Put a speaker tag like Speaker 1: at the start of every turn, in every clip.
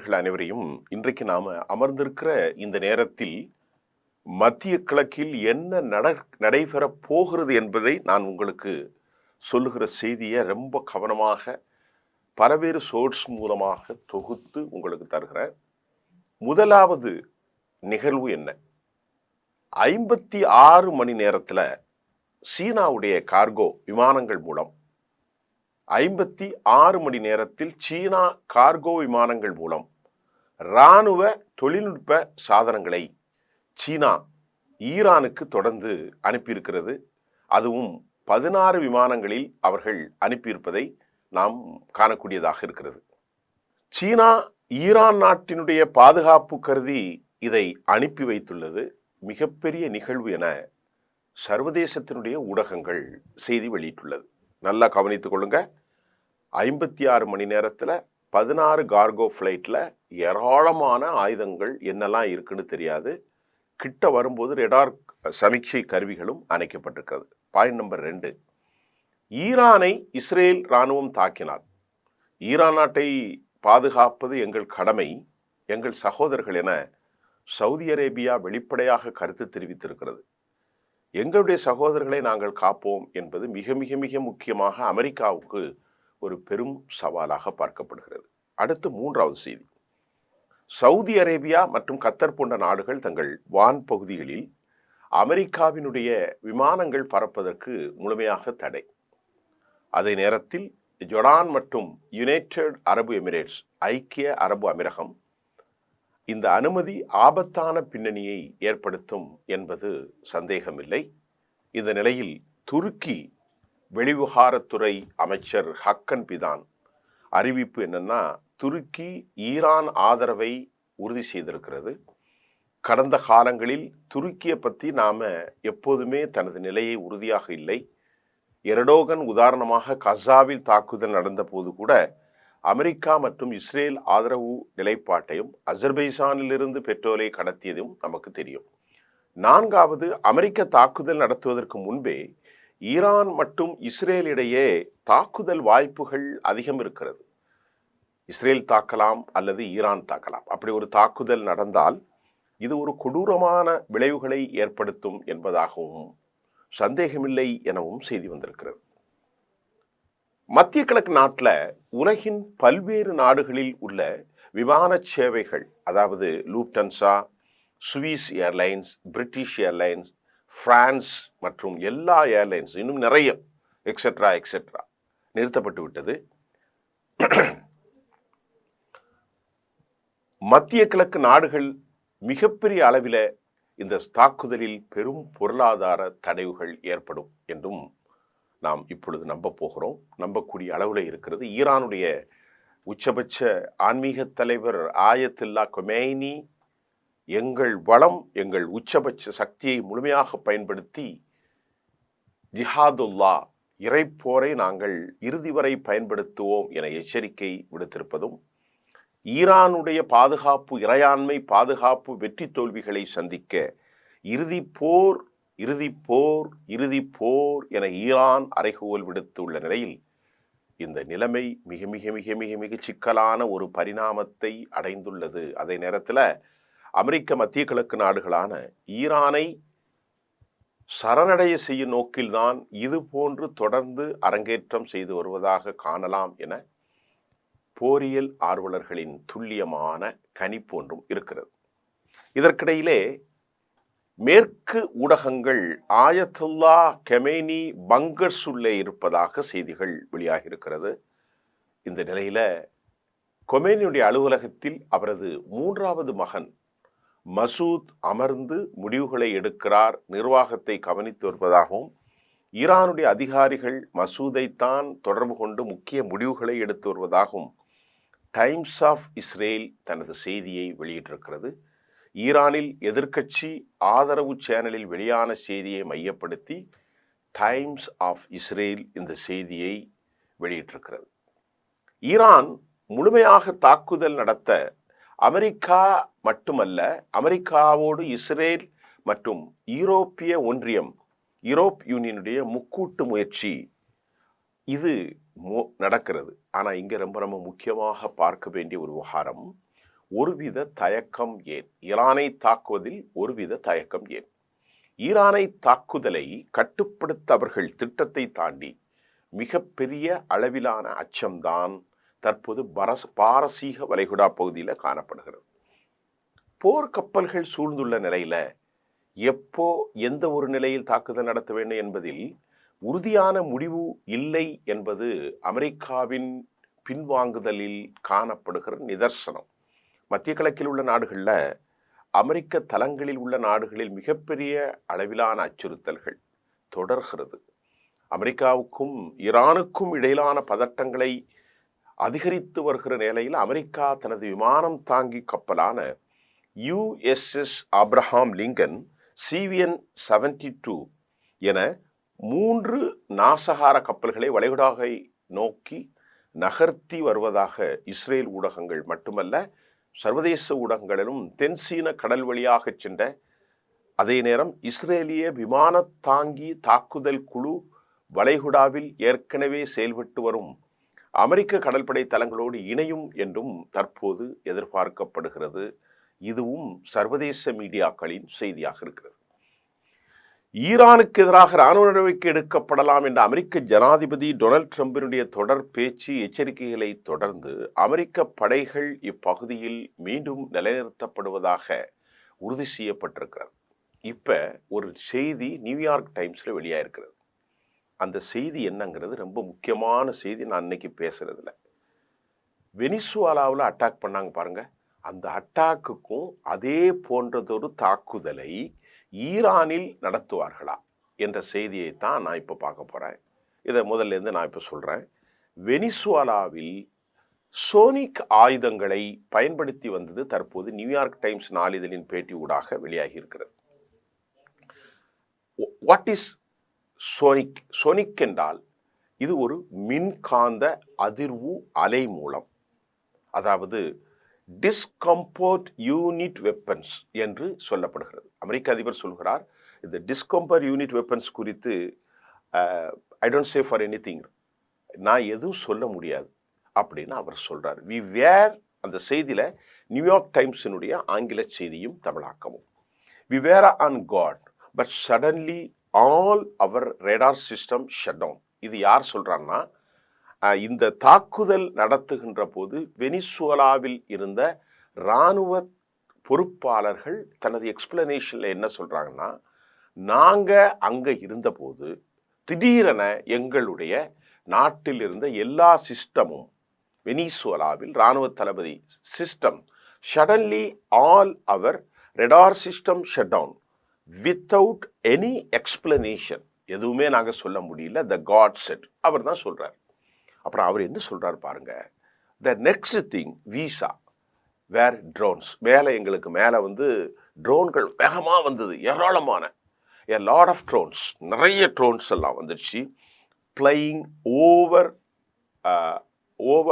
Speaker 1: அன்பர்கள் அனைவரையும் இன்றைக்கு நாம அமர்ந்திருக்கிற இந்த நேரத்தில் மத்திய கிழக்கில் என்ன நடைபெற போகிறது என்பதை நான் உங்களுக்கு சொல்லுகிற செய்தியை ரொம்ப கவனமாக பல்வேறு சோர்ஸ் மூலமாக தொகுத்து உங்களுக்கு தருகிறேன். முதலாவது நிகழ்வு என்ன? 56 மணி நேரத்தில் சீனாவுடைய கார்கோ விமானங்கள் மூலம் 56 மணி நேரத்தில் சீனா கார்கோ விமானங்கள் மூலம் இராணுவ தொழில்நுட்ப சாதனங்களை சீனா ஈரானுக்கு தொடர்ந்து அனுப்பியிருக்கிறது. அதுவும் 16 விமானங்களில் அவர்கள் அனுப்பியிருப்பதை நாம் காணக்கூடியதாக இருக்கிறது. சீனா ஈரான் நாட்டினுடைய பாதுகாப்பு கருதி இதை அனுப்பி வைத்துள்ளது. மிகப்பெரிய நிகழ்வு என சர்வதேசத்தினுடைய ஊடகங்கள் செய்தி வெளியிட்டுள்ளது. நல்லா கவனித்துக் கொள்ளுங்க. 56 மணி நேரத்தில் 16 கார்கோ ஃப்ளைட்டில் ஏராளமான ஆயுதங்கள் என்னெல்லாம் இருக்குன்னு தெரியாது. கிட்ட வரும்போது ரெடார் சமீட்சை கருவிகளும் அணைக்கப்பட்டிருக்கிறது. பாயிண்ட் நம்பர் 2, ஈரானை இஸ்ரேல் இராணுவம் தாக்கினார். ஈரான் நாட்டை பாதுகாப்பது எங்கள் கடமை, எங்கள் சகோதரர்கள் என சவுதி அரேபியா வெளிப்படையாக கருத்து தெரிவித்திருக்கிறது. எங்களுடைய சகோதரர்களை நாங்கள் காப்போம் என்பது மிக மிக மிக முக்கியமாக அமெரிக்காவுக்கு ஒரு பெரும் சவாலாக பார்க்கப்படுகிறது. அடுத்து 3வது செய்தி, சவுதி அரேபியா மற்றும் கத்தர் போன்ற நாடுகள் தங்கள் வான் பகுதிகளில் அமெரிக்காவினுடைய விமானங்கள் பறப்பதற்கு முழுமையாக தடை. அதே நேரத்தில் ஜொர்டான் மற்றும் யுனைடெட் அரபு எமிரேட்ஸ் ஐக்கிய அரபு அமீரகம் இந்த அனுமதி ஆபத்தான பின்னணியை ஏற்படுத்தும் என்பது சந்தேகமில்லை. இந்த நிலையில் துருக்கி வெளிவிவகாரத்துறை அமைச்சர் ஹக்கன் பிதான் அறிவிப்பு என்னன்னா, துருக்கி ஈரான் ஆதரவை உறுதி செய்திருக்கிறது. கடந்த காலங்களில் துருக்கியை பற்றி நாம எப்போதுமே தனது நிலையை உறுதியாக இல்லை. எர்டோகன் உதாரணமாக கசாவில் தாக்குதல் நடந்த போது கூட அமெரிக்கா மற்றும் இஸ்ரேல் ஆதரவு நிலைப்பாட்டையும் அசர்பைஜானிலிருந்து பெட்ரோலை கடத்தியதும் நமக்கு தெரியும். 4வது, அமெரிக்க தாக்குதல் நடத்துவதற்கு முன்பே ஈரான் மற்றும் இஸ்ரேல் இடையே தாக்குதல் வாய்ப்புகள் அதிகம் இருக்கிறது. இஸ்ரேல் தாக்கலாம் அல்லது ஈரான் தாக்கலாம். அப்படி ஒரு தாக்குதல் நடந்தால் இது ஒரு கொடூரமான விளைவுகளை ஏற்படுத்தும் என்பதாகவும் சந்தேகமில்லை எனவும் செய்தி வந்திருக்கிறது. மத்திய கிழக்கு நாட்டில் உலகின் பல்வேறு நாடுகளில் உள்ள விமான சேவைகள், அதாவது Lufthansa, Swiss airlines, British airlines, France மற்றும் எல்லா ஏர்லைன்ஸ், இன்னும் நிறைய எக்ஸெட்ரா நிறுத்தப்பட்டு விட்டது. மத்திய கிழக்கு நாடுகள் மிகப்பெரிய அளவில் இந்த தாக்குதலில் பெரும் பொருளாதார தடைவுகள் ஏற்படும் என்றும் நாம் இப்பொழுது நம்பக்கூடிய அளவில் இருக்கிறது. ஈரானுடைய உச்சபட்ச ஆன்மீக தலைவர் ஆயத்துல்லா கொமேனி, எங்கள் வளம், எங்கள் உச்சபட்ச சக்தியை முழுமையாக பயன்படுத்தி ஜிஹாதுல்லா இறைப்போரை நாங்கள் இறுதி வரை பயன்படுத்துவோம் என எச்சரிக்கை விடுத்திருப்பதும், ஈரானுடைய பாதுகாப்பு, இறையாண்மை பாதுகாப்பு வெற்றி தோல்விகளை சந்திக்க இறுதி போர் என ஈரான் அறைகூவல் விடுத்துள்ள நிலையில் இந்த நிலைமை மிக மிக மிக மிக மிக சிக்கலான ஒரு பரிணாமத்தை அடைந்துள்ளது. அதே நேரத்தில் அமெரிக்க மத்திய கிழக்கு நாடுகளான ஈரானை சரணடைய செய்யும் நோக்கில்தான் இது போன்று தொடர்ந்து அரங்கேற்றம் செய்து வருவதாக காணலாம் என போரியல் ஆர்வலர்களின் துல்லியமான கணிப்பு ஒன்றும் இருக்கிறது. இதற்கிடையிலே மேற்கு ஊடகங்கள் ஆயத்துல்லா கமேனி பங்கர்ஸ் உள்ளே இருப்பதாக செய்திகள் வெளியாகி இருக்கிறது. இந்த நிலையில கொமேனியுடைய அலுவலகத்தில் அவரது 3வது மகன் மசூத் அமர்ந்து முடிவுகளை எடுக்கிறார், நிர்வாகத்தை கவனித்து வருவதாகவும், ஈரானுடைய அதிகாரிகள் மசூதைத்தான் தொடர்பு கொண்டு முக்கிய முடிவுகளை எடுத்து வருவதாகவும் டைம்ஸ் ஆஃப் இஸ்ரேல் தனது செய்தியை வெளியிட்டிருக்கிறது. ஈரானில் எதிர்க்கட்சி ஆதரவு சேனலில் வெளியான செய்தியை மையப்படுத்தி டைம்ஸ் ஆஃப் இஸ்ரேல் இந்த செய்தியை வெளியிட்டிருக்கிறது. ஈரான் முழுமையாக தாக்குதல் நடத்த அமெரிக்கா மட்டுமல்ல, அமெரிக்காவோடு இஸ்ரேல் மற்றும் யூரோப்பிய ஒன்றியம், யூரோப் யூனியனுடைய முக்கூட்டு முயற்சி இது நடக்கிறது. ஆனால் இங்கே ரொம்ப ரொம்ப முக்கியமாக பார்க்க வேண்டிய ஒரு விவகாரம், ஒருவித தயக்கம் ஏன்? ஈரானை தாக்குவதில் ஒருவித தயக்கம் ஏன்? ஈரானை தாக்குதலை கட்டுப்படுத்த அவர்கள் திட்டத்தை தாண்டி மிகப்பெரிய அளவிலான அச்சம்தான் தற்போது பாரசீக வளைகுடா பகுதியில் காணப்படுகிறது. போர்க்கப்பல்கள் சூழ்ந்துள்ள நிலையில எப்போ எந்த ஒரு நிலையில் தாக்குதல் நடத்த வேண்டும் என்பதில் உறுதியான முடிவு இல்லை என்பது அமெரிக்காவின் பின்வாங்குதலில் காணப்படுகிற நிதர்சனம். மத்திய கிழக்கில் உள்ள நாடுகளில் அமெரிக்க தளங்களில் உள்ள நாடுகளில் மிகப்பெரிய அளவிலான அச்சுறுத்தல்கள் தொடர்கிறது. அமெரிக்காவுக்கும் ஈரானுக்கும் இடையிலான பதட்டங்களை அதிகரித்து வருகிற நிலையில் அமெரிக்கா தனது விமானம் தாங்கி கப்பலான USS ஆப்ரஹாம் லிங்கன் CVN-72 என 3 நாசகார கப்பல்களை வளைகுடாவை நோக்கி நகர்த்தி வருவதாக இஸ்ரேல் ஊடகங்கள் மட்டுமல்ல சர்வதேச ஊடகங்களிலும் தென்சீன கடல் வழியாக சென்ற அதே நேரம் இஸ்ரேலிய விமான தாங்கி தாக்குதல் குழு வளைகுடாவில் ஏற்கனவே செயல்பட்டு வரும் அமெரிக்க கடற்படை தளங்களோடு இணையும் என்றும் தற்போது எதிர்பார்க்கப்படுகிறது. இதுவும் சர்வதேச மீடியாக்களின் செய்தியாக இருக்கிறது. ஈரானுக்கு எதிராக இராணுவ நடவடிக்கை எடுக்கப்படலாம் என்ற அமெரிக்க ஜனாதிபதி டொனால்ட் ட்ரம்பினுடைய தொடர் பேச்சு எச்சரிக்கைகளை தொடர்ந்து அமெரிக்க படைகள் இப்பகுதியில் மீண்டும் நிலைநிறுத்தப்படுவதாக உறுதி செய்யப்பட்டிருக்கிறது. இப்ப ஒரு செய்தி நியூயார்க் டைம்ஸ்ல வெளியாயிருக்கிறது. அந்த செய்தி என்னங்கிறது ரொம்ப முக்கியமான செய்தி. நான் இன்னைக்கு பேசுறதுல வெனிசுவேலாவில் அட்டாக் பண்ணாங்க பாருங்க. அந்த அட்டாக்குக்கும் அதே போன்றதொரு தாக்குதலை ஈரானில் நடத்துவார்களா என்ற செய்தியை தான் நான் இப்போ பார்க்க போறேன். இதை முதல்ல இருந்து நான் இப்போ சொல்றேன். வெனிசுவேலாவில் சோனிக் ஆயுதங்களை பயன்படுத்தி வந்தது தற்போது நியூயார்க் டைம்ஸ் நாளிதழின் பேட்டி ஊடாக வெளியாகி இருக்கிறது. What is sonic? சோனிக் என்றால் இது ஒரு மின்காந்த அதிர்வு அலை மூலம், அதாவது டிஸ்கம்பர்ட் யூனிட் வெப்பன்ஸ் என்று சொல்லப்படுகிறது. அமெரிக்க அதிபர் சொல்கிறார், இந்த டிஸ்கம்பர் யூனிட் வெப்பன்ஸ் குறித்து I don't say for anything, நான் எதுவும் சொல்ல முடியாது அப்படின்னு அவர் சொல்றார். வி வேர், அந்த செய்தியில நியூயார்க் டைம்ஸினுடைய ஆங்கில செய்தியும் தமிழாக்கமும், we were on guard but suddenly all our radar system shut down. இது யார் சொல்றான்னா, இந்த தாக்குதல் நடத்துகின்ற போது வெனிசுவேலாவில் இருந்த இராணுவ பொறுப்பாளர்கள் தனது எக்ஸ்பிளனேஷன்ல என்ன சொல்றாங்கன்னா, நாங்க அங்க இருந்தபோது திடீரென எங்களுடைய நாட்டில் இருந்த எல்லா சிஸ்டமும், வெனிசுவேலாவில் இராணுவ தளபதி system, suddenly all our radar system shut down without any explanation. எதுவுமே நாங்க சொல்ல முடியல, த காட் செட், அவர் தான் சொல்றார். அப்புறம் அவர் என்ன சொல்றாரு பாருங்க, the next thing we saw were drones. மேலே எங்களுக்கு மேலே வந்து ட்ரோன்கள் வேகமாக வந்தது, ஏராளமான a lot of drones, நிறைய ட்ரோன்ஸ் எல்லாம் வந்துடுச்சு. Flying over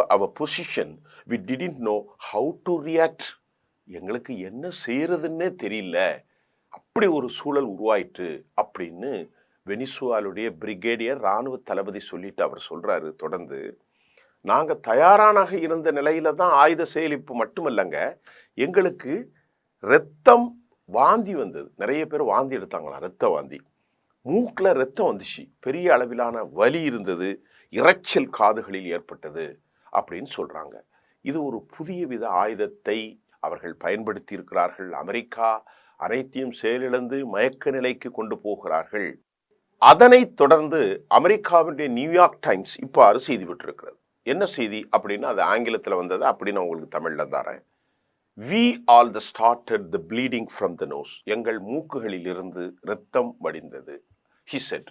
Speaker 1: our position, we didn't know how to react. எங்களுக்கு என்ன செய்யறதுன்னே தெரியல, அப்படி ஒரு சூழல் உருவாயிட்டு அப்படின்னு வெனிசுவேலாவுடைய பிரிகேடியர் இராணுவ தளபதி சொல்லிட்டு அவர் சொல்றாரு. தொடர்ந்து, நாங்க தயாரானாக இருந்த நிலையில தான் ஆயுத செயலிப்பு மட்டுமல்லங்க, எங்களுக்கு ரத்தம் வாந்தி வந்தது, நிறைய பேர் வாந்தி எடுத்தாங்களாம், ரத்த வாந்தி, மூக்குல ரத்தம் வந்துச்சு, பெரிய அளவிலான வலி இருந்தது, இரைச்சல் காதுகளில் ஏற்பட்டது அப்படின்னு சொல்றாங்க. இது ஒரு புதிய வித ஆயுதத்தை அவர்கள் பயன்படுத்தி இருக்கிறார்கள். அமெரிக்கா அனைத்தையும் செயலிழந்து மயக்க நிலைக்கு கொண்டு போகிறார்கள். அதனைத் தொடர்ந்து அமெரிக்காவுடைய நியூயார்க் டைம்ஸ் இவ்வாறு செய்தி விட்டிருக்கிறது. என்ன செய்தி அப்படின்னு, அது ஆங்கிலத்தில் வந்தது, அப்படின்னு உங்களுக்கு தமிழ்ல தரேன். We all started the bleeding from the nose. எங்கள் மூக்குகளில் இருந்து இரத்தம் வடிந்தது. He said,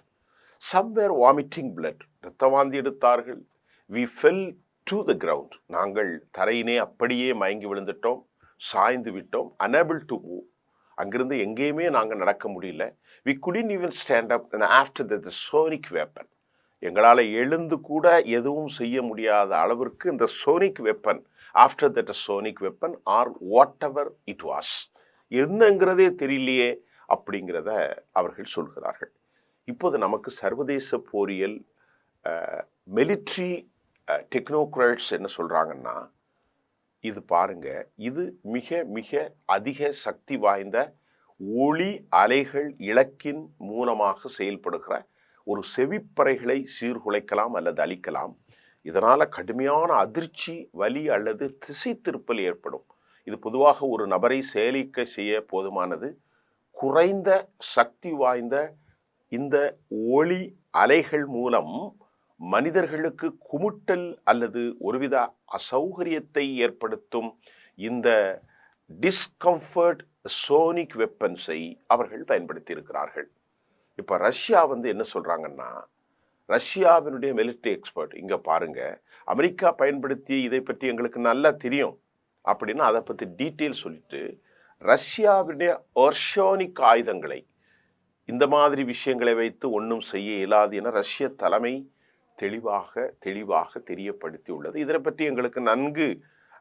Speaker 1: some were vomiting blood. இரத்த வாந்தி எடுத்தார்கள். We fell to the ground. நாங்கள் தரையினே அப்படியே மயங்கி விழுந்துட்டோம், சாய்ந்து விட்டோம். Unable to move. அங்கிருந்து எங்கேயுமே நாங்கள் நடக்க முடியல. We couldn't even stand up. And after that, the sonic weapon. எங்களால் எழுந்து கூட எதுவும் செய்ய முடியாத அளவிற்கு இந்த sonic weapon, after that sonic weapon or whatever it was, என்னங்கிறதே தெரியலையே அப்படிங்கிறத அவர்கள் சொல்கிறார்கள். இப்போது நமக்கு சர்வதேச போரியல் மிலிட்ரி டெக்னோக்ராட்ஸ் என்ன சொல்றாங்கன்னா, இது பாருங்க, இது மிக மிக அதிக சக்தி வாய்ந்த ஒளி அலைகள் இலக்கின் மூலமாக செயல்படுகிற ஒரு செவிப்பறைகளை சீர்குலைக்கலாம் அல்லது அழிக்கலாம். இதனால கடுமையான அதிர்ச்சி, வலி அல்லது திசை திருப்பல் ஏற்படும். இது பொதுவாக ஒரு நபரை செயலிக்க செய்ய போதுமானது. குறைந்த சக்தி வாய்ந்த இந்த ஒளி அலைகள் மூலம் மனிதர்களுக்கு குமுட்டல் அல்லது ஒருவித அசௌகரியத்தை ஏற்படுத்தும் இந்த டிஸ்கம்ஃபர்ட் சோனிக் வெப்பன்ஸை அவர்கள் பயன்படுத்தி இருக்கிறார்கள். இப்ப ரஷ்யா என்ன சொல்றாங்கன்னா, ரஷ்யாவினுடைய மிலிட்டரி எக்ஸ்பர்ட், இங்க பாருங்க, அமெரிக்கா பயன்படுத்திய இதை பற்றி எங்களுக்கு நல்லா தெரியும் அப்படின்னு அதை பத்தி டீட்டெயில் சொல்லிட்டு, ரஷ்யாவுடைய ஓர்ஷோனிக் ஆயுதங்களை இந்த மாதிரி விஷயங்களை வைத்து ஒன்றும் செய்ய இயலாது என ரஷ்ய தலைமை தெளிவாக தெரியப்படுத்தி உள்ளது. இதனை பற்றி எங்களுக்கு நன்கு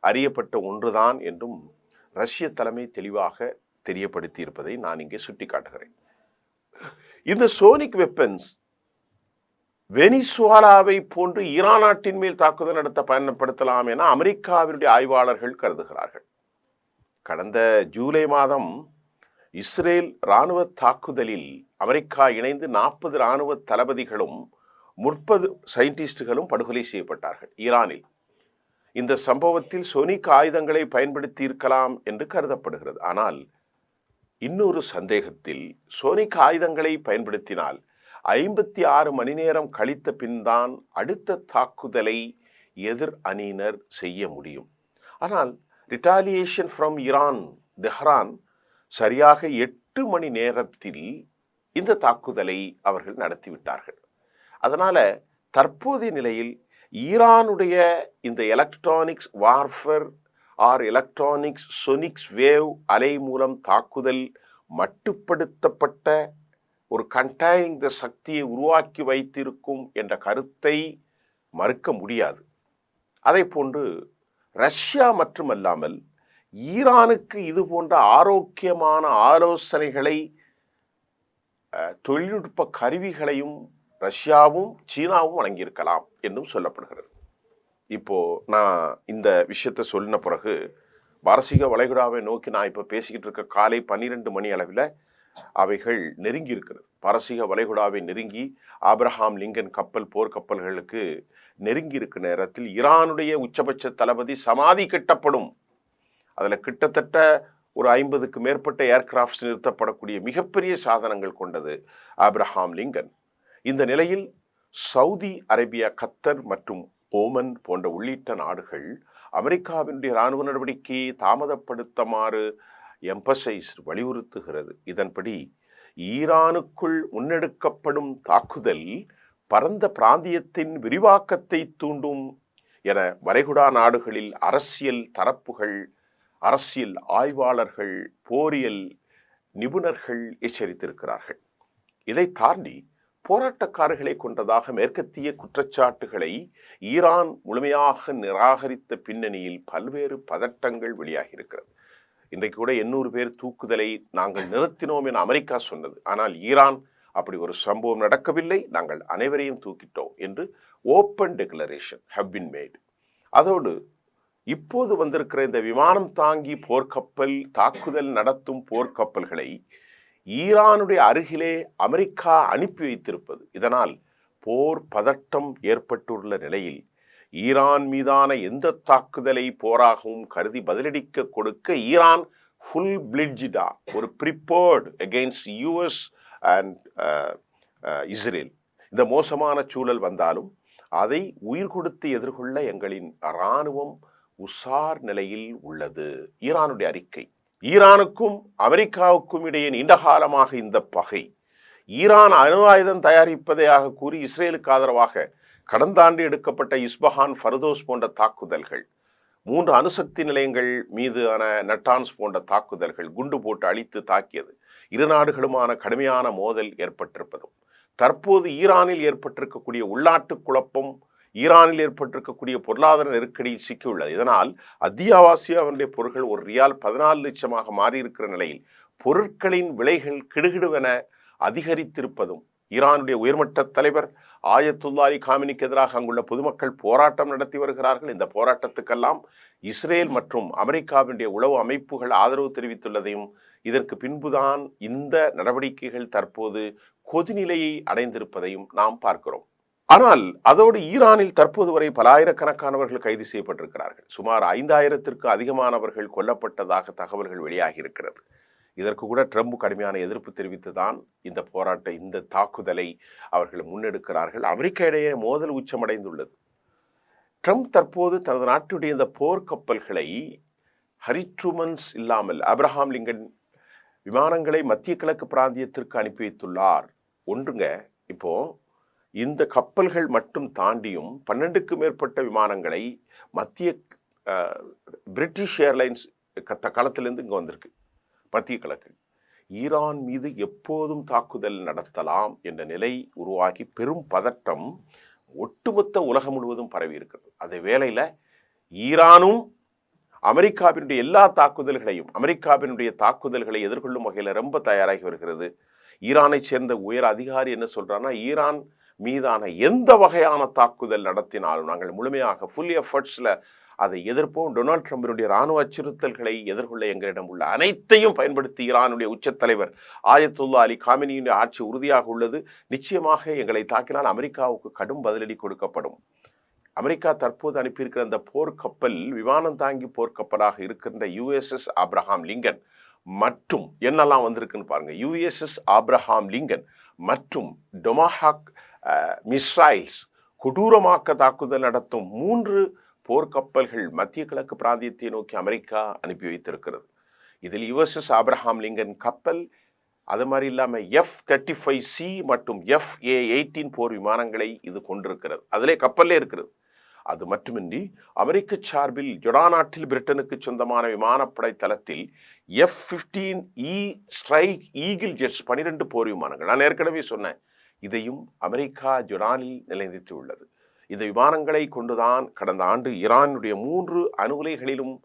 Speaker 1: அறியப்பட்ட ஒன்றுதான் என்றும் ரஷ்ய தலைமை தெளிவாக தெரியப்படுத்தி இருப்பதை நான் இங்கே சுட்டி காட்டுகிறேன். இந்த சோனிக் வெப்பன்ஸ் வெனிசுவாலாவை போன்று ஈரான் நாட்டின் மேல் தாக்குதல் நடத்த பயன்படுத்தலாம் என அமெரிக்காவினுடைய ஆய்வாளர்கள் கருதுகிறார்கள். கடந்த ஜூலை மாதம் இஸ்ரேல் இராணுவ தாக்குதலில் அமெரிக்கா இணைந்து 40 இராணுவ தளபதிகளும் 30 சயின்டிஸ்டுகளும் படுகொலை செய்யப்பட்டார்கள் ஈரானில். இந்த சம்பவத்தில் சோனிக் ஆயுதங்களை பயன்படுத்தி இருக்கலாம் என்று கருதப்படுகிறது. ஆனால் இன்னொரு சந்தேகத்தில் சோனிக் ஆயுதங்களை பயன்படுத்தினால் 56 மணி நேரம் கழித்த பின்தான் அடுத்த தாக்குதலை எதிர் அணியினர் செய்ய முடியும். ஆனால் ரிட்டாலியேஷன் ஃப்ரம் ஈரான் தெஹ்ரான் சரியாக 8 மணி நேரத்தில் இந்த தாக்குதலை அவர்கள் நடத்திவிட்டார்கள். அதனால தற்போதைய நிலையில் ஈரானுடைய இந்த electronics warfare or electronics sonics wave அலை மூலம் தாக்குதல் மட்டுப்படுத்தப்பட்ட ஒரு கண்டைனிங் த சக்தியை உருவாக்கி வைத்திருக்கும் என்ற கருத்தை மறுக்க முடியாது. அதை போன்று ரஷ்யா மட்டுமல்லாமல் ஈரானுக்கு இது போன்ற ஆரோக்கியமான ஆலோசனைகளை, தொழில்நுட்ப கருவிகளையும் ரஷ்யாவும் சீனாவும் வழங்கியிருக்கலாம் என்றும் சொல்லப்படுகிறது. இப்போ நான் இந்த விஷயத்தை சொன்ன பிறகு பாரசீக வளைகுடாவை நோக்கி நான் இப்போ பேசிக்கிட்டு இருக்க காலை 12 மணி அளவில் அவைகள் நெருங்கி இருக்கிறது. பாரசீக வளைகுடாவை நெருங்கி ஆப்ரஹாம் லிங்கன் கப்பல் போர்க்கப்பல்களுக்கு நெருங்கி இருக்க நேரத்தில் ஈரானுடைய உச்சபட்ச தளபதி சமாதி கட்டப்படும். அதில் கிட்டத்தட்ட ஒரு 50க்கு மேற்பட்ட ஏர்கிராஃப்ட்ஸ் நிறுத்தப்படக்கூடிய மிகப்பெரிய சாதனங்கள் கொண்டது ஆப்ரஹாம் லிங்கன். இந்த நிலையில் சவுதி அரேபியா, கத்தர் மற்றும் ஓமன் போன்ற உள்ளிட்ட நாடுகள் அமெரிக்காவினுடைய இராணுவ நடவடிக்கையை தாமதப்படுத்துமாறு வலியுறுத்துகிறது. இதன்படி ஈரானுக்குள் முன்னெடுக்கப்படும் தாக்குதல் பரந்த பிராந்தியத்தின் விரிவாக்கத்தை தூண்டும் என வளைகுடா நாடுகளில் அரசியல் தரப்புகள், அரசியல் ஆய்வாளர்கள், போரியல் நிபுணர்கள் எச்சரித்திருக்கிறார்கள். இதை தாண்டி போராட்டக்காரர்களை கொண்டதாக மேற்கத்திய குற்றச்சாட்டுகளை ஈரான் முழுமையாக நிராகரித்த பின்னணியில் பல்வேறு பதட்டங்கள் வெளியாகியிருக்கிறது. இன்றைக்கு கூட 800 பேர் தூக்குதலை நாங்கள் நிறுத்தினோம் என அமெரிக்கா சொன்னது. ஆனால் ஈரான் அப்படி ஒரு சம்பவம் நடக்கவில்லை, நாங்கள் அனைவரையும் தூக்கிட்டோம் என்று open declaration have been made. அதோடு இப்போது வந்திருக்கிற இந்த விமானம் தாங்கி போர்க்கப்பல் தாக்குதல் நடத்தும் போர்க்கப்பல்களை ஈரானுடைய அருகிலே அமெரிக்கா அனுப்பி வைத்திருப்பது, இதனால் போர் பதட்டம் ஏற்பட்டுள்ள நிலையில் ஈரான் மீதான எந்த தாக்குதலை போராகவும் கருதி பதிலடிக்க கொடுக்க ஈரான் ஃபுல் பிளிட்ஜிடா ஒரு prepared against US and Israel. இந்த மோசமான சூழல் வந்தாலும் அதை உயிர் கொடுத்து எதிர்கொள்ள எங்களின் இராணுவம் உஷார் நிலையில் உள்ளது. ஈரானுடைய அறிக்கை. ஈரானுக்கும் அமெரிக்காவுக்கும் இடையே நீண்டகாலமாக இந்த பகை. ஈரான் அணு ஆயுதம் தயாரிப்பதாக கூறி இஸ்ரேலுக்கு ஆதரவாக கடந்த ஆண்டு எடுக்கப்பட்ட இஸ்பஹான், ஃபர்தோஸ் போன்ற தாக்குதல்கள், 3 அணுசக்தி நிலையங்கள் மீதான நட்டான்ஸ் போன்ற தாக்குதல்கள், குண்டு போட்டு அழித்து தாக்கியது, இரு நாடுகளுமான கடுமையான மோதல் ஏற்பட்டிருப்பதும், தற்போது ஈரானில் ஏற்பட்டிருக்கக்கூடிய உள்நாட்டு குழப்பம், ஈரானில் ஏற்பட்டிருக்கக்கூடிய பொருளாதார நெருக்கடியில் சிக்கியுள்ளது. இதனால் அத்தியாவசிய பொருட்கள் ஒரு ரியால் 14 லட்சமாக மாறியிருக்கிற நிலையில் பொருட்களின் விலைகள் கிடுகிடுவென அதிகரித்திருப்பதும் ஈரானுடைய உயர்மட்ட தலைவர் ஆயத்துல்லா அலி காமினிக்கு எதிராக அங்குள்ள பொதுமக்கள் போராட்டம் நடத்தி வருகிறார்கள். இந்த போராட்டத்துக்கெல்லாம் இஸ்ரேல் மற்றும் அமெரிக்காவினுடைய உளவு அமைப்புகள் ஆதரவு தெரிவித்துள்ளதையும் இதற்கு பின்புதான் இந்த நடவடிக்கைகள் தற்போது கொதிநிலையை அடைந்திருப்பதையும் நாம் பார்க்கிறோம். ஆனால் அதோடு ஈரானில் தற்போது வரை பல ஆயிரக்கணக்கானவர்கள் கைது செய்யப்பட்டிருக்கிறார்கள். சுமார் 5000த்திற்கு அதிகமானவர்கள் கொல்லப்பட்டதாக தகவல்கள் வெளியாகி இருக்கிறது. இதற்கு கூட ட்ரம்ப் கடுமையான எதிர்ப்பு தெரிவித்துதான் இந்த தாக்குதலை அவர்கள் முன்னெடுக்கிறார்கள். அமெரிக்கா இடையே மோதல் உச்சமடைந்துள்ளது. ட்ரம்ப் தற்போது தனது நாட்டுடைய இந்த போர்க்கப்பல்களை ஹரிட்ரூமன்ஸ் இல்லாமல் ஆப்ரஹாம் லிங்கன் விமானங்களை மத்திய கிழக்கு பிராந்தியத்திற்கு அனுப்பி வைத்துள்ளார். ஒன்றுங்க, இப்போ இந்த கப்பல்கள் மட்டும் தாண்டியும் 12க்கும் மேற்பட்ட விமானங்களை மத்திய பிரிட்டிஷ் ஏர்லைன்ஸ் களத்திலிருந்து இங்கே வந்திருக்கு. மத்திய கிழக்கு ஈரான் மீது எப்போதும் தாக்குதல் நடத்தலாம் என்ற நிலை உருவாகி பெரும் பதட்டம் ஒட்டுமொத்த உலகம் முழுவதும் பரவி இருக்கிறது. அதே வேளையில ஈரானும் அமெரிக்காவினுடைய எல்லா தாக்குதல்களையும் அமெரிக்காவினுடைய தாக்குதல்களை எதிர்கொள்ளும் வகையில் ரொம்ப தயாராகி வருகிறது. ஈரானை சேர்ந்த உயர் அதிகாரி என்ன சொல்றான்னா, ஈரான் மீதான எந்த வகையான தாக்குதல் நடத்தினாலும் நாங்கள் முழுமையாக ஃபுல் எஃபர்ட்ஸ்ல அதை எதிர்ப்போம். டொனால்ட் ட்ரம்பினுடைய இராணுவ அச்சுறுத்தல்களை எதிர்கொள்ள எங்களிடம் உள்ள அனைத்தையும் பயன்படுத்தி ஈரானுடைய உச்ச தலைவர் ஆயத்துல்லா அலி காமினியுடைய ஆட்சி உறுதியாக உள்ளது. நிச்சயமாக எங்களை தாக்கினால் அமெரிக்காவுக்கு கடும் பதிலடி கொடுக்கப்படும். அமெரிக்கா தற்போது அனுப்பியிருக்கிற அந்த போர்க்கப்பல் விமானம் தாங்கி போர்க்கப்பலாக இருக்கின்ற USS ஆப்ரஹாம் லிங்கன் மற்றும் என்னெல்லாம் வந்திருக்குன்னு பாருங்க. USS ஆப்ரஹாம் லிங்கன் மற்றும் டொமாஹாக் மிசைல்ஸ் கொடூரமாக்க தாக்குதல் நடத்தும் 3 போர்க்கப்பல்கள் மத்திய கிழக்கு பிராந்தியத்தை நோக்கி அமெரிக்கா அனுப்பி வைத்திருக்கிறது. இதில் USS ஆப்ரஹாம் லிங்கன் கப்பல், அது மாதிரி இல்லாமல் F-35C மற்றும் FA-18 போர் விமானங்களை இது கொண்டிருக்கிறது. அதிலே கப்பல்லே இருக்கிறது. அது மட்டுமின்றி அமெரிக்க சார்பில் ஜொர்டான் நாட்டில் பிரிட்டனுக்கு சொந்தமான விமானப்படை தளத்தில் F-15E ஸ்ட்ரைக் ஈகிள் ஜெட்ஸ் 12 போர் விமானங்கள், நான் ஏற்கனவே சொன்னேன், இதையும் அமெரிக்கா ஜொர்டானில் நிலைநிறுத்தி உள்ளது. இந்த விமானங்களை கொண்டுதான் கடந்த ஆண்டு ஈரானுடைய 3 அணு உலைகளிலும்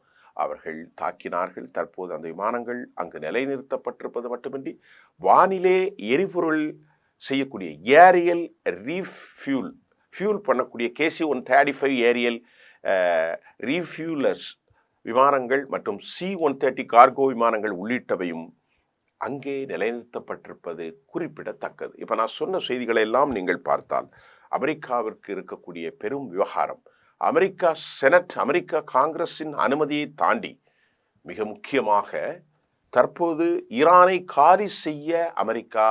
Speaker 1: அவர்கள் தாக்கினார்கள். தற்போது அந்த விமானங்கள் அங்கு நிலைநிறுத்தப்பட்டிருப்பது மட்டுமின்றி வானிலே எரிபொருள் செய்யக்கூடிய ஏரியல் ஃபியூல் பண்ணக்கூடிய KC-135 ஏரியல் ரீஃபியூலர்ஸ் விமானங்கள் மற்றும் C-130 கார்கோ விமானங்கள் உள்ளிட்டவையும் அங்கே நிலைநிறுத்தப்பட்டிருப்பது குறிப்பிடத்தக்கது. இப்போ நான் சொன்ன செய்திகளை எல்லாம் நீங்கள் பார்த்தால் அமெரிக்காவிற்கு இருக்கக்கூடிய பெரும் விவகாரம், அமெரிக்கா செனட், அமெரிக்கா காங்கிரஸின் அனுமதியை தாண்டி மிக முக்கியமாக தற்போது ஈரானை காலி செய்ய அமெரிக்கா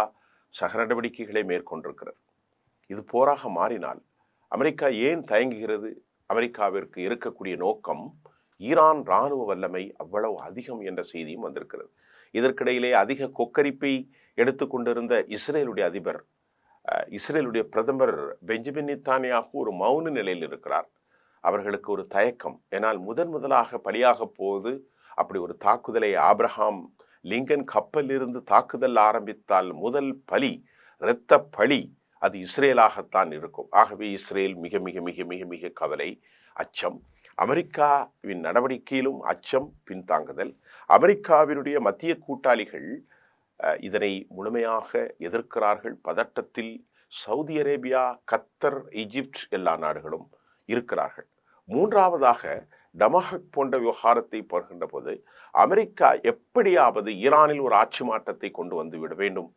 Speaker 1: சக நடவடிக்கைகளை மேற்கொண்டிருக்கிறது. இது போராக மாறினால் அமெரிக்கா ஏன் தயங்குகிறது? அமெரிக்காவிற்கு இருக்கக்கூடிய நோக்கம் ஈரான் இராணுவ வல்லமை அவ்வளவு அதிகம் என்ற செய்தியும் வந்திருக்கிறது. இதற்கிடையிலே அதிக கொக்கரிப்பை எடுத்துக்கொண்டிருந்த இஸ்ரேலுடைய அதிபர், இஸ்ரேலுடைய பிரதமர் பெஞ்சமின் நெத்தன்யாகு ஒரு மௌன நிலையில் இருக்கிறார். அவர்களுக்கு ஒரு தயக்கம். ஏனால் முதலாக பலியாக போவது அப்படி ஒரு தாக்குதலை ஆப்ரஹாம் லிங்கன் கப்பலிலிருந்து தாக்குதல் ஆரம்பித்தால் முதல் பலி, இரத்த பலி அது இஸ்ரேலாகத்தான் இருக்கும். ஆகவே இஸ்ரேல் மிக மிக மிக மிக மிக கவலை, அச்சம். அமெரிக்காவின் நடவடிக்கையிலும் அச்சம், பின்தாங்குதல். அமெரிக்காவினுடைய மத்திய கூட்டாளிகள் இதனை முழுமையாக எதிர்க்கிறார்கள். பதட்டத்தில் சவுதி அரேபியா, கத்தர், ஈஜிப்ட் எல்லா நாடுகளும் இருக்கிறார்கள். மூன்றாவதாக டமாஹக் போன்ற விவகாரத்தை பார்க்கின்ற போது அமெரிக்கா எப்படியாவது ஈரானில் ஒரு ஆட்சி மாற்றத்தை கொண்டு வந்து விட வேண்டும்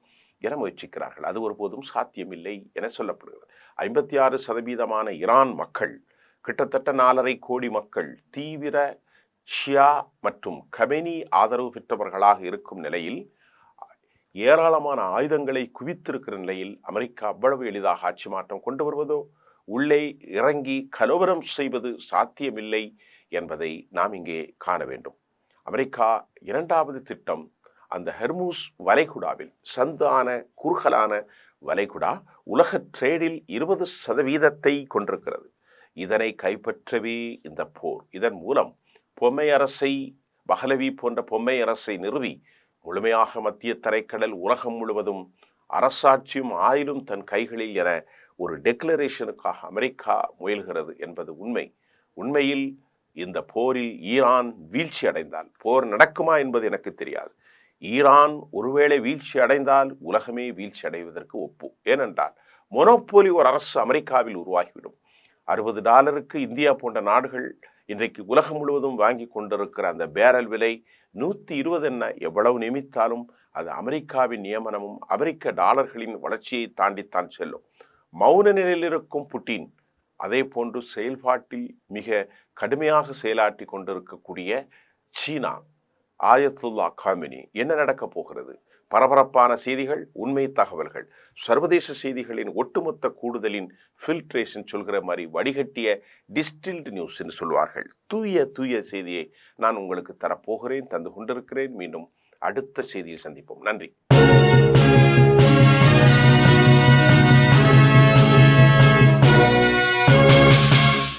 Speaker 1: என முயற்சிக்கிறார்கள். அது ஒருபோதும் சாத்தியமில்லை என சொல்லப்படுகிறது. 56% ஈரான் மக்கள், கிட்டத்தட்ட 4.5 கோடி மக்கள் தீவிர ஷியா மற்றும் கமெனி ஆதரவு பெற்றவர்களாக இருக்கும் நிலையில் ஏராளமான ஆயுதங்களை குவித்திருக்கிற நிலையில் அமெரிக்கா அவ்வளவு எளிதாக ஆட்சி மாற்றம் கொண்டு வருவதோ உள்ளே இறங்கி கலவரம் செய்வது சாத்தியமில்லை என்பதை நாம் இங்கே காண வேண்டும். அமெரிக்கா 2வது திட்டம் அந்த ஹெர்மூஸ் வளைகுடாவில், சந்தான குறுகலான வளைகுடா உலக ட்ரேடில் 20% கொண்டிருக்கிறது. இதனை கைப்பற்றவே இந்த போர். இதன் மூலம் பொம்மை அரசை, பஹலவி போன்ற பொம்மை அரசை நிறுவி முழுமையாக மத்திய தரைக்கடல், உலகம் முழுவதும் அரசாட்சியும் ஆயிலும் தன் கைகளில் என ஒரு டெக்ளரேஷனுக்காக அமெரிக்கா முயல்கிறது என்பது உண்மை. உண்மையில் இந்த போரில் ஈரான் வீழ்ச்சி அடைந்தால் போர் நடக்குமா என்பது எனக்கு தெரியாது. ஈரான் ஒருவேளை வீழ்ச்சி அடைந்தால் உலகமே வீழ்ச்சி அடைவதற்கு ஒப்பு. ஏனென்றால் மொனோப்போலி ஒரு அரசு அமெரிக்காவில் உருவாகிவிடும். $60 இந்தியா போன்ற நாடுகள் இன்றைக்கு உலகம் முழுவதும் வாங்கி கொண்டிருக்கிற அந்த பேரல் விலை 120 என்ன எவ்வளவு நியமித்தாலும் அது அமெரிக்காவின் நியமனமும் அமெரிக்க டாலர்களின் வளர்ச்சியை தாண்டித்தான் செல்லும். மௌன நிலையில் இருக்கும் புட்டின், அதே போன்று செயல்பாட்டில் மிக கடுமையாக செயலாற்றி கொண்டிருக்கக்கூடிய சீனா, ஆயத்துல்லா காமினி, என்ன நடக்கப் போகிறது? பரபரப்பான செய்திகள், உண்மை தகவல்கள், சர்வதேச செய்திகளின் ஒட்டுமொத்த கூடுதலின் ஃபில்ட்ரேஷன் சொல்கிற மாதிரி வடிகட்டிய டிஸ்டில்டு நியூஸ் என்று சொல்வார்கள். தூய செய்தியை நான் உங்களுக்கு தரப்போகிறேன், தந்து கொண்டிருக்கிறேன். மீண்டும் அடுத்த செய்தியில் சந்திப்போம். நன்றி.